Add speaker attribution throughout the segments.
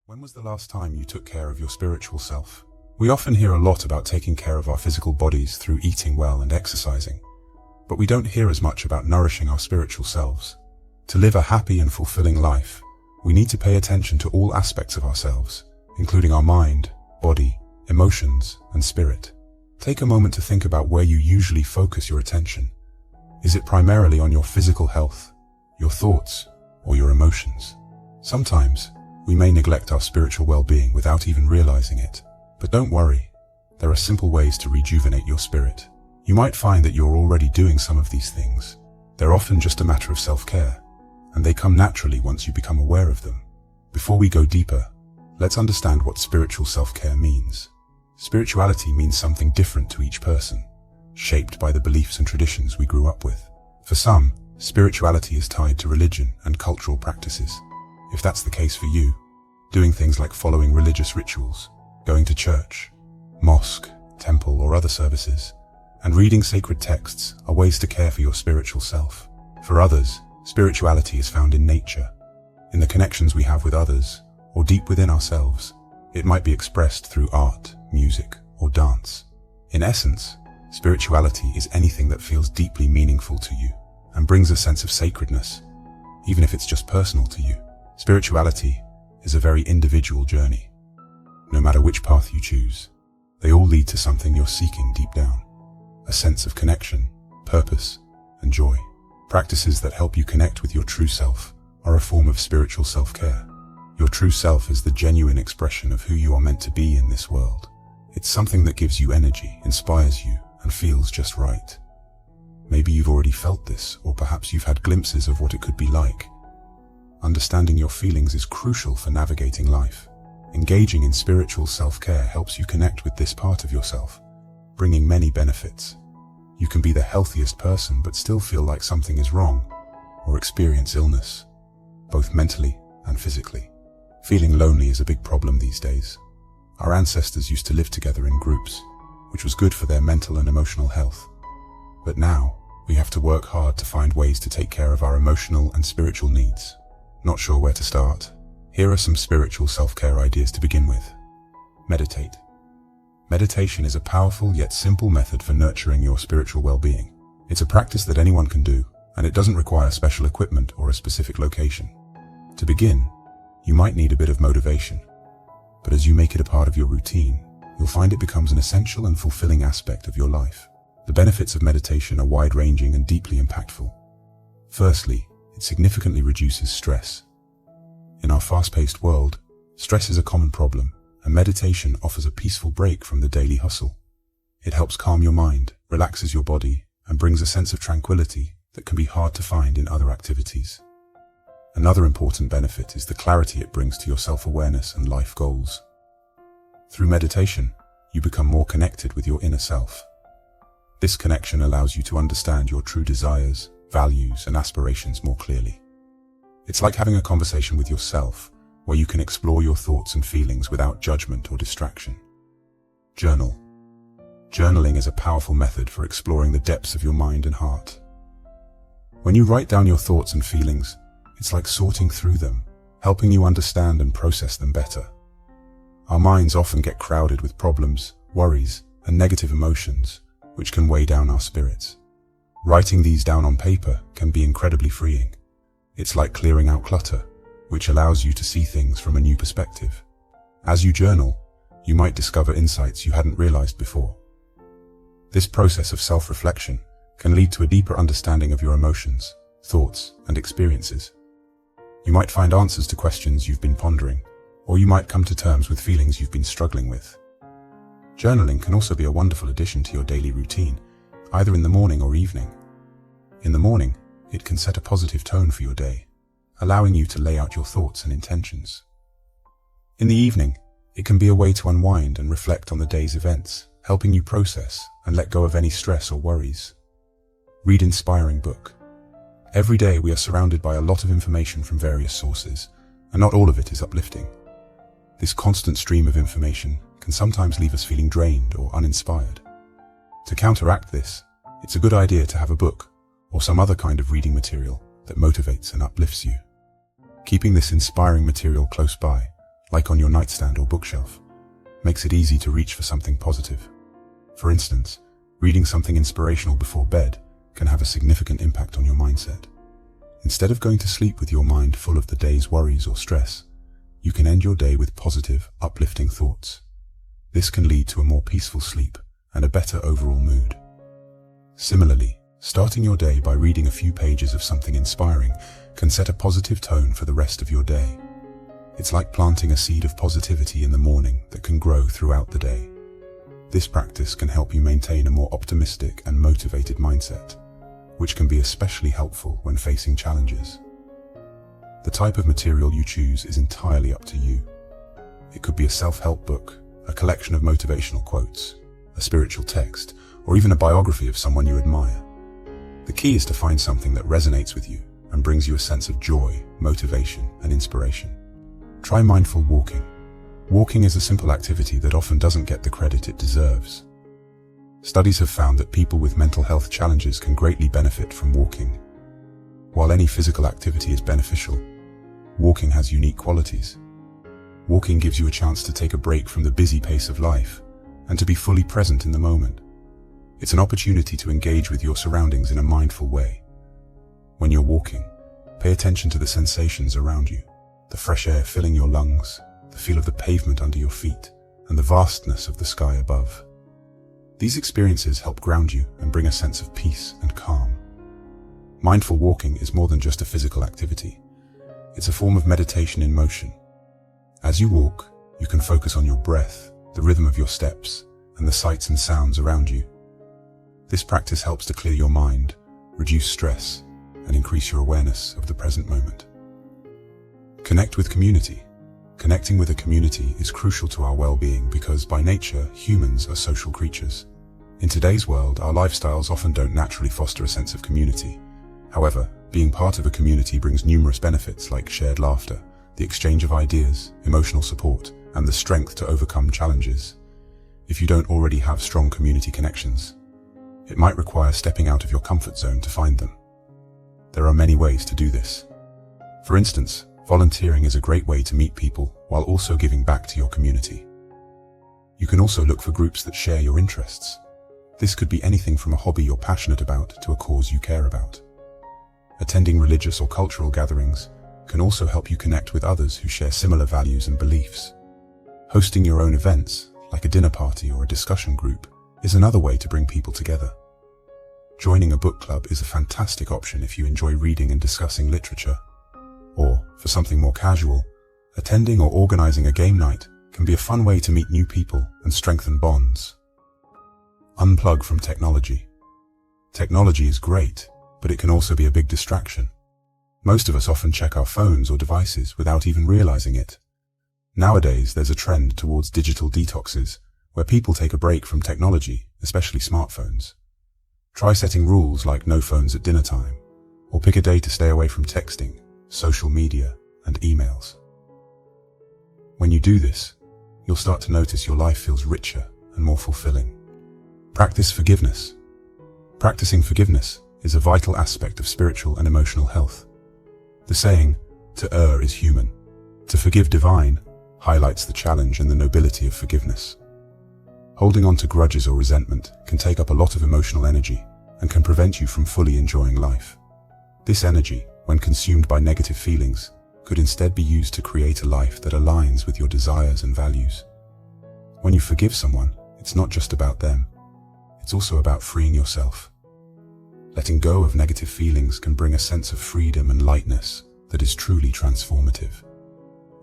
Speaker 1: When was the last time you took care of your spiritual self? We often hear a lot about taking care of our physical bodies through eating well and exercising, but we don't hear as much about nourishing our spiritual selves. To live a happy and fulfilling life, we need to pay attention to all aspects of ourselves, including our mind, body, emotions, and spirit. Take a moment to think about where you usually focus your attention. Is it primarily on your physical health, your thoughts, or your emotions? Sometimes, we may neglect our spiritual well-being without even realizing it. But don't worry, there are simple ways to rejuvenate your spirit. You might find that you're already doing some of these things. They're often just a matter of self-care, and they come naturally once you become aware of them. Before we go deeper, let's understand what spiritual self-care means. Spirituality means something different to each person, shaped by the beliefs and traditions we grew up with. For some, spirituality is tied to religion and cultural practices. If that's the case for you, doing things like following religious rituals, going to church, mosque, temple, or other services, and reading sacred texts are ways to care for your spiritual self. For others, spirituality is found in nature, in the connections we have with others, or deep within ourselves. It might be expressed through art, music, or dance. In essence, spirituality is anything that feels deeply meaningful to you and brings a sense of sacredness, even if it's just personal to you. Spirituality is a very individual journey. No matter which path you choose, they all lead to something you're seeking deep down. A sense of connection, purpose, and joy. Practices that help you connect with your true self are a form of spiritual self-care. Your true self is the genuine expression of who you are meant to be in this world. It's something that gives you energy, inspires you, and feels just right. Maybe you've already felt this, or perhaps you've had glimpses of what it could be like. Understanding your feelings is crucial for navigating life. Engaging in spiritual self-care helps you connect with this part of yourself, bringing many benefits. You can be the healthiest person but still feel like something is wrong, or experience illness, both mentally and physically. Feeling lonely is a big problem these days. Our ancestors used to live together in groups, which was good for their mental and emotional health. But now, we have to work hard to find ways to take care of our emotional and spiritual needs. Not sure where to start? Here are some spiritual self-care ideas to begin with. Meditate. Meditation is a powerful yet simple method for nurturing your spiritual well-being. It's a practice that anyone can do, and it doesn't require special equipment or a specific location. To begin, you might need a bit of motivation, but as you make it a part of your routine, you'll find it becomes an essential and fulfilling aspect of your life. The benefits of meditation are wide-ranging and deeply impactful. Firstly, it significantly reduces stress. In our fast-paced world, stress is a common problem, and meditation offers a peaceful break from the daily hustle. It helps calm your mind, relaxes your body, and brings a sense of tranquility that can be hard to find in other activities. Another important benefit is the clarity it brings to your self-awareness and life goals. Through meditation, you become more connected with your inner self. This connection allows you to understand your true desires, values, and aspirations more clearly. It's like having a conversation with yourself, where you can explore your thoughts and feelings without judgment or distraction. Journal. Journaling is a powerful method for exploring the depths of your mind and heart. When you write down your thoughts and feelings, it's like sorting through them, helping you understand and process them better. Our minds often get crowded with problems, worries, and negative emotions, which can weigh down our spirits. Writing these down on paper can be incredibly freeing. It's like clearing out clutter, which allows you to see things from a new perspective. As you journal, you might discover insights you hadn't realized before. This process of self-reflection can lead to a deeper understanding of your emotions, thoughts, and experiences. You might find answers to questions you've been pondering, or you might come to terms with feelings you've been struggling with. Journaling can also be a wonderful addition to your daily routine, either in the morning or evening. In the morning, it can set a positive tone for your day, allowing you to lay out your thoughts and intentions. In the evening, it can be a way to unwind and reflect on the day's events, helping you process and let go of any stress or worries. Read inspiring book. Every day we are surrounded by a lot of information from various sources, and not all of it is uplifting. This constant stream of information can sometimes leave us feeling drained or uninspired. To counteract this, it's a good idea to have a book or some other kind of reading material that motivates and uplifts you. Keeping this inspiring material close by like on your nightstand or bookshelf, makes it easy to reach for something positive. For instance, reading something inspirational before bed can have a significant impact on your mindset. Instead of going to sleep with your mind full of the day's worries or stress, you can end your day with positive, uplifting thoughts. This can lead to a more peaceful sleep and a better overall mood. Similarly, starting your day by reading a few pages of something inspiring can set a positive tone for the rest of your day. It's like planting a seed of positivity in the morning that can grow throughout the day. This practice can help you maintain a more optimistic and motivated mindset, which can be especially helpful when facing challenges. The type of material you choose is entirely up to you. It could be a self-help book, a collection of motivational quotes, a spiritual text, or even a biography of someone you admire. The key is to find something that resonates with you and brings you a sense of joy, motivation, and inspiration. Try mindful walking. Walking is a simple activity that often doesn't get the credit it deserves. Studies have found that people with mental health challenges can greatly benefit from walking. While any physical activity is beneficial, walking has unique qualities. Walking gives you a chance to take a break from the busy pace of life and to be fully present in the moment. It's an opportunity to engage with your surroundings in a mindful way. When you're walking, pay attention to the sensations around you, the fresh air filling your lungs, the feel of the pavement under your feet, and the vastness of the sky above. These experiences help ground you and bring a sense of peace and calm. Mindful walking is more than just a physical activity. It's a form of meditation in motion. As you walk, you can focus on your breath, the rhythm of your steps, and the sights and sounds around you. This practice helps to clear your mind, reduce stress, and increase your awareness of the present moment. Connect with community. Connecting with a community is crucial to our well-being because, by nature, humans are social creatures. In today's world, our lifestyles often don't naturally foster a sense of community. However, being part of a community brings numerous benefits like shared laughter, the exchange of ideas, emotional support, and the strength to overcome challenges. If you don't already have strong community connections, it might require stepping out of your comfort zone to find them. There are many ways to do this. For instance, volunteering is a great way to meet people while also giving back to your community. You can also look for groups that share your interests. This could be anything from a hobby you're passionate about to a cause you care about. Attending religious or cultural gatherings can also help you connect with others who share similar values and beliefs. Hosting your own events, like a dinner party or a discussion group, is another way to bring people together. Joining a book club is a fantastic option if you enjoy reading and discussing literature. Or, for something more casual, attending or organizing a game night can be a fun way to meet new people and strengthen bonds. Unplug from technology. Technology is great, but it can also be a big distraction. Most of us often check our phones or devices without even realizing it. Nowadays, there's a trend towards digital detoxes, where people take a break from technology, especially smartphones. Try setting rules like no phones at dinner time, or pick a day to stay away from texting, social media, and emails. When you do this, you'll start to notice your life feels richer and more fulfilling. Practice forgiveness. Practicing forgiveness is a vital aspect of spiritual and emotional health. The saying, "To err is human, to forgive divine," highlights the challenge and the nobility of forgiveness. Holding on to grudges or resentment can take up a lot of emotional energy and can prevent you from fully enjoying life. This energy, when consumed by negative feelings, could instead be used to create a life that aligns with your desires and values. When you forgive someone, it's not just about them. It's also about freeing yourself. Letting go of negative feelings can bring a sense of freedom and lightness that is truly transformative.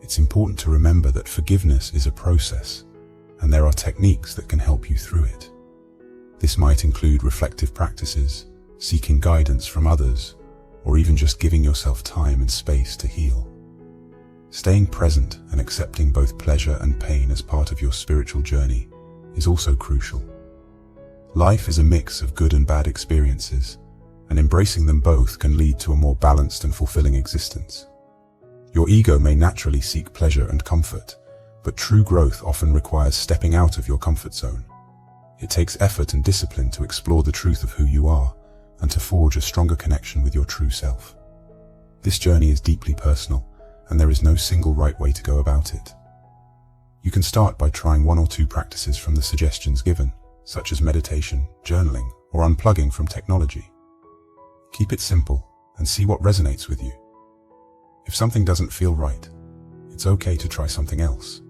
Speaker 1: It's important to remember that forgiveness is a process, and there are techniques that can help you through it. This might include reflective practices, seeking guidance from others, or even just giving yourself time and space to heal. Staying present and accepting both pleasure and pain as part of your spiritual journey is also crucial. Life is a mix of good and bad experiences, and embracing them both can lead to a more balanced and fulfilling existence. Your ego may naturally seek pleasure and comfort, but true growth often requires stepping out of your comfort zone. It takes effort and discipline to explore the truth of who you are and to forge a stronger connection with your true self. This journey is deeply personal, and there is no single right way to go about it. You can start by trying 1 or 2 practices from the suggestions given, such as meditation, journaling, or unplugging from technology. Keep it simple and see what resonates with you. If something doesn't feel right, it's okay to try something else.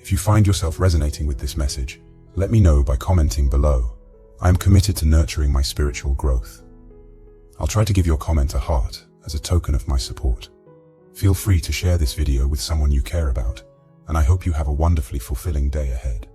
Speaker 1: If you find yourself resonating with this message, let me know by commenting below. I am committed to nurturing my spiritual growth. I'll try to give your comment a heart as a token of my support. Feel free to share this video with someone you care about, and I hope you have a wonderfully fulfilling day ahead.